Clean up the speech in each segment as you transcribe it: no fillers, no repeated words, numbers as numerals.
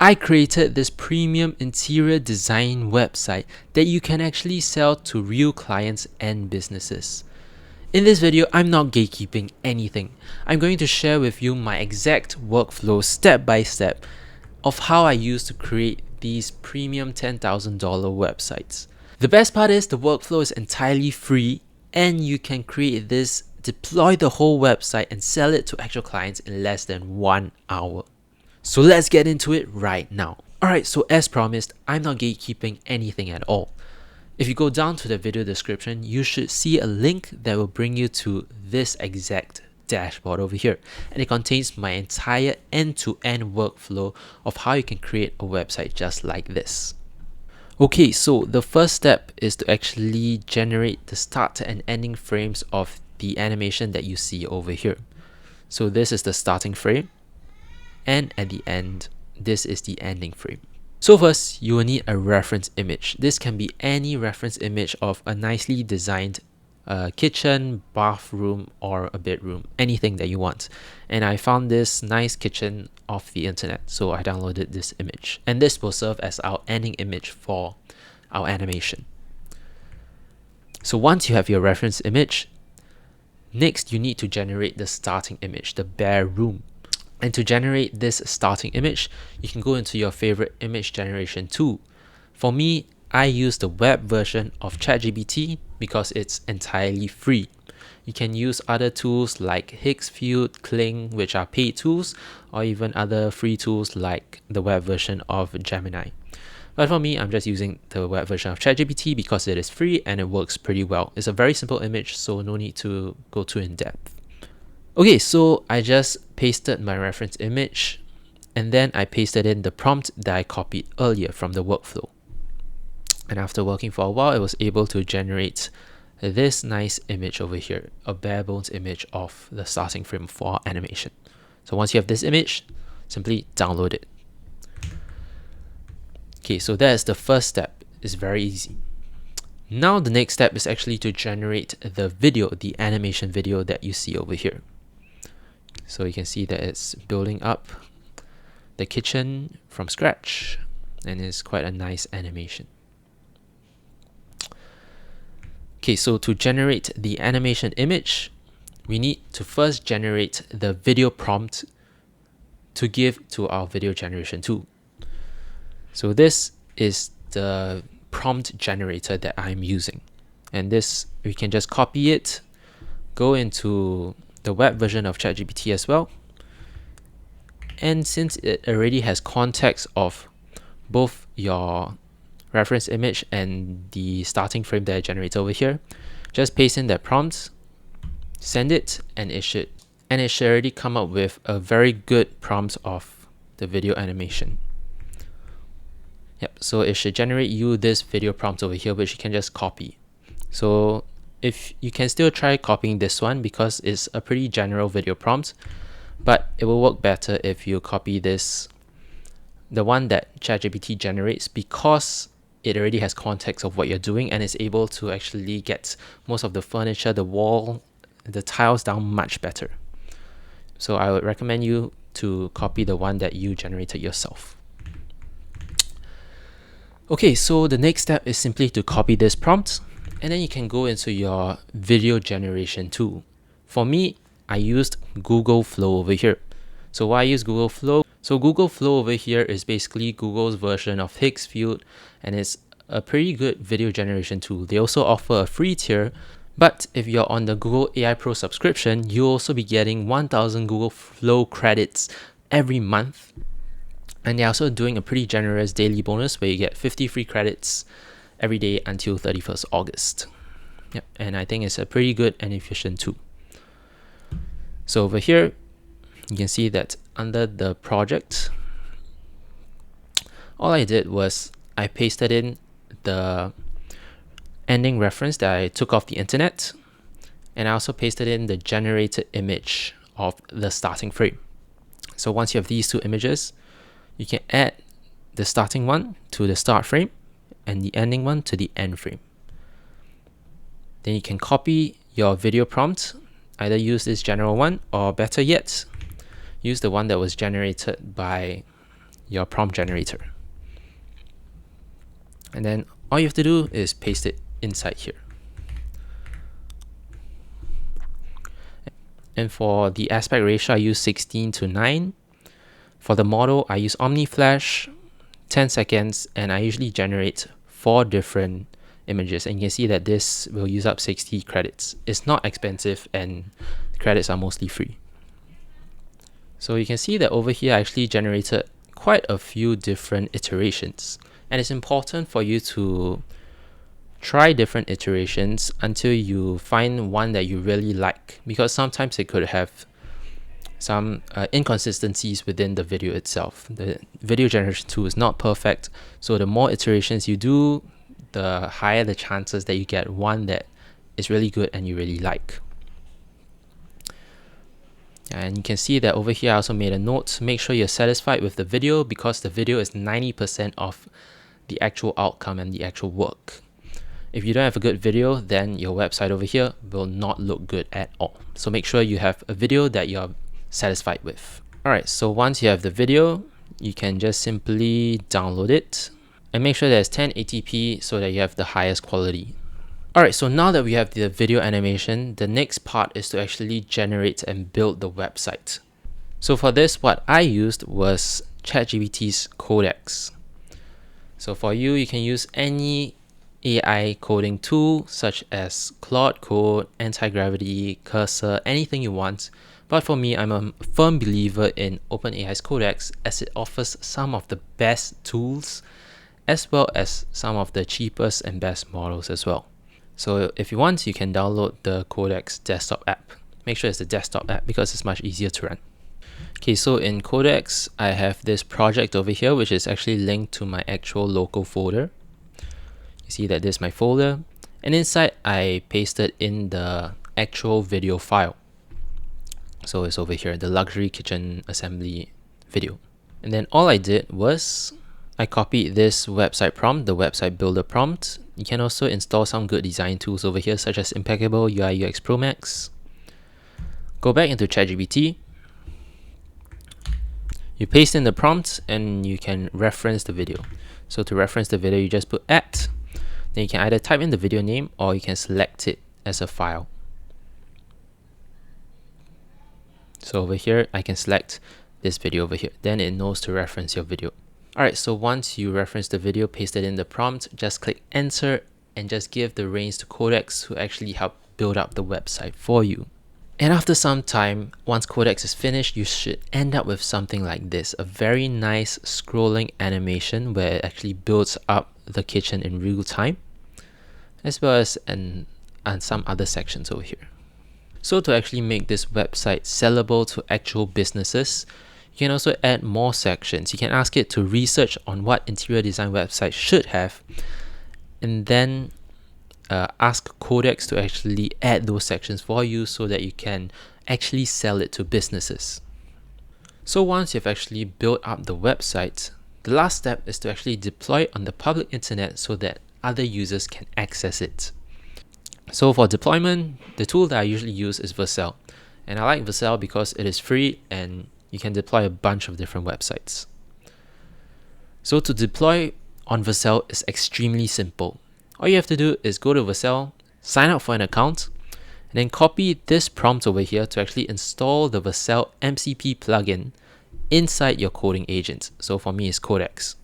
I created this premium interior design website that you can actually sell to real clients and businesses. In this video, I'm not gatekeeping anything. I'm going to share with you my exact workflow step by step of how I used to create these premium $10,000 websites. The best part is the workflow is entirely free and you can create this, deploy the whole website and sell it to actual clients in less than 1 hour. So let's get into it right now. Alright, so as promised, I'm not gatekeeping anything at all. If you go down to the video description, you should see a link that will bring you to this exact dashboard over here. And it contains my entire end-to-end workflow of how you can create a website just like this. Okay, so the first step is to actually generate the start and ending frames of the animation that you see over here. So this is the starting frame. And at the end, this is the ending frame. So first, you will need a reference image. This can be any reference image of a nicely designed kitchen, bathroom, or a bedroom, anything that you want. And I found this nice kitchen off the internet, so I downloaded this image. And this will serve as our ending image for our animation. So once you have your reference image, next you need to generate the starting image, the bare room. And to generate this starting image, you can go into your favorite image generation tool. For me, I use the web version of ChatGPT because it's entirely free. You can use other tools like Higgsfield, Kling, which are paid tools, or even other free tools like the web version of Gemini. But for me, I'm just using the web version of ChatGPT because it is free and it works pretty well. It's a very simple image, so no need to go too in depth. Okay, so I just pasted my reference image and then I pasted in the prompt that I copied earlier from the workflow. And after working for a while, I was able to generate this nice image over here, a bare bones image of the starting frame for our animation. So once you have this image, simply download it. Okay, so that is the first step. It's very easy. Now the next step is actually to generate the video, the animation video that you see over here. So you can see that it's building up the kitchen from scratch and it's quite a nice animation. Okay, so to generate the animation image, we need to first generate the video prompt to give to our video generation tool. So this is the prompt generator that I'm using. And this, we can just copy it, go into the web version of ChatGPT as well. And since it already has context of both your reference image and the starting frame that I generated over here, just paste in that prompt, send it, and it should already come up with a very good prompt of the video animation. Yep, so it should generate you this video prompt over here, which you can just copy. So if you can still try copying this one because it's a pretty general video prompt, but it will work better if you copy this, the one that ChatGPT generates, because it already has context of what you're doing and is able to actually get most of the furniture, the wall, the tiles down much better. So I would recommend you to copy the one that you generated yourself. Okay, so the next step is simply to copy this prompt and then you can go into your video generation tool. For me, I used Google Flow over here. So why I use Google Flow? So Google Flow over here is basically Google's version of Higgsfield and it's a pretty good video generation tool. They also offer a free tier, but if you're on the Google AI Pro subscription, you'll also be getting 1,000 Google Flow credits every month. And they're also doing a pretty generous daily bonus where you get 50 free credits every day until 31st August. Yep, and I think it's a pretty good and efficient tool. So over here, you can see that under the project, all I did was I pasted in the ending reference that I took off the internet, and I also pasted in the generated image of the starting frame. So once you have these two images, you can add the starting one to the start frame and the ending one to the end frame. Then you can copy your video prompt, either use this general one or better yet, use the one that was generated by your prompt generator. And then all you have to do is paste it inside here. And for the aspect ratio, I use 16:9. For the model, I use OmniFlash, 10 seconds, and I usually generate 4 different images. And you can see that this will use up 60 credits. It's not expensive and the credits are mostly free. So you can see that over here, I actually generated quite a few different iterations. And it's important for you to try different iterations until you find one that you really like, because sometimes it could have some inconsistencies within the video itself. The video generation tool is not perfect, so the more iterations you do, the higher the chances that you get one that is really good and you really like. And you can see that over here I also made a note: make sure you're satisfied with the video, because the video is 90% of the actual outcome and the actual work. If you don't have a good video, then your website over here will not look good at all. So make sure you have a video that you're satisfied with. Alright, so once you have the video, you can just simply download it and make sure that it's 1080p so that you have the highest quality. Alright, so now that we have the video animation, the next part is to actually generate and build the website. So for this, what I used was ChatGPT's Codex. So for you, you can use any AI coding tool such as Claude Code, Anti-Gravity, Cursor, anything you want. But for me, I'm a firm believer in OpenAI's Codex, as it offers some of the best tools as well as some of the cheapest and best models as well. So if you want, you can download the Codex desktop app. Make sure it's the desktop app because it's much easier to run. Okay, so in Codex, I have this project over here, which is actually linked to my actual local folder. You see that this is my folder, and inside I pasted in the actual video file. So it's over here, the luxury kitchen assembly video. And then all I did was I copied this website prompt, the website builder prompt. You can also install some good design tools over here, such as Impeccable UI UX Pro Max. Go back into ChatGPT. You paste in the prompt and you can reference the video. So to reference the video, you just put @ then you can either type in the video name or you can select it as a file. So over here, I can select this video over here. Then it knows to reference your video. Alright, so once you reference the video, paste it in the prompt, just click enter and just give the reins to Codex, who actually help build up the website for you. And after some time, once Codex is finished, you should end up with something like this, a very nice scrolling animation where it actually builds up the kitchen in real time, as well as and some other sections over here. So to actually make this website sellable to actual businesses, you can also add more sections. You can ask it to research on what interior design websites should have, and then ask Codex to actually add those sections for you so that you can actually sell it to businesses. So once you've actually built up the website, the last step is to actually deploy it on the public internet so that other users can access it. So for deployment, the tool that I usually use is Vercel. And I like Vercel because it is free and you can deploy a bunch of different websites. So to deploy on Vercel is extremely simple. All you have to do is go to Vercel, sign up for an account, and then copy this prompt over here to actually install the Vercel MCP plugin inside your coding agent. So for me, it's Codex.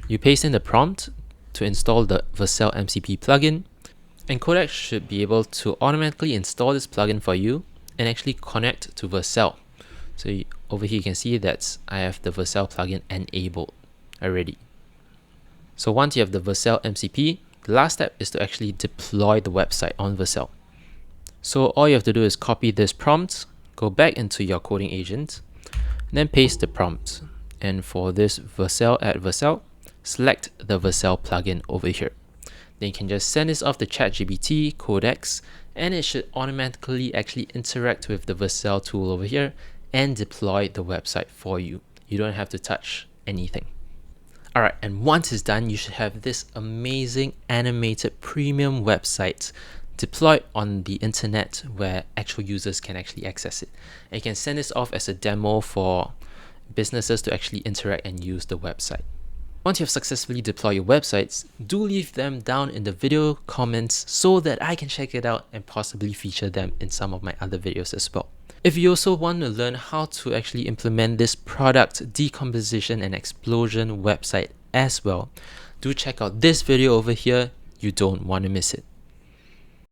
You paste in the prompt to install the Vercel MCP plugin, and Codex should be able to automatically install this plugin for you and actually connect to Vercel. So over here you can see that I have the Vercel plugin enabled already. So once you have the Vercel MCP, the last step is to actually deploy the website on Vercel. So all you have to do is copy this prompt, go back into your coding agent, and then paste the prompt. And for this Vercel at Vercel, select the Vercel plugin over here. Then you can just send this off to ChatGPT, Codex, and it should automatically actually interact with the Vercel tool over here and deploy the website for you. You don't have to touch anything. Alright, and once it's done, you should have this amazing animated premium website deployed on the internet where actual users can actually access it. And you can send this off as a demo for businesses to actually interact and use the website. Once you have successfully deployed your websites, do leave them down in the video comments so that I can check it out and possibly feature them in some of my other videos as well. If you also want to learn how to actually implement this product decomposition and explosion website as well, do check out this video over here. You don't want to miss it.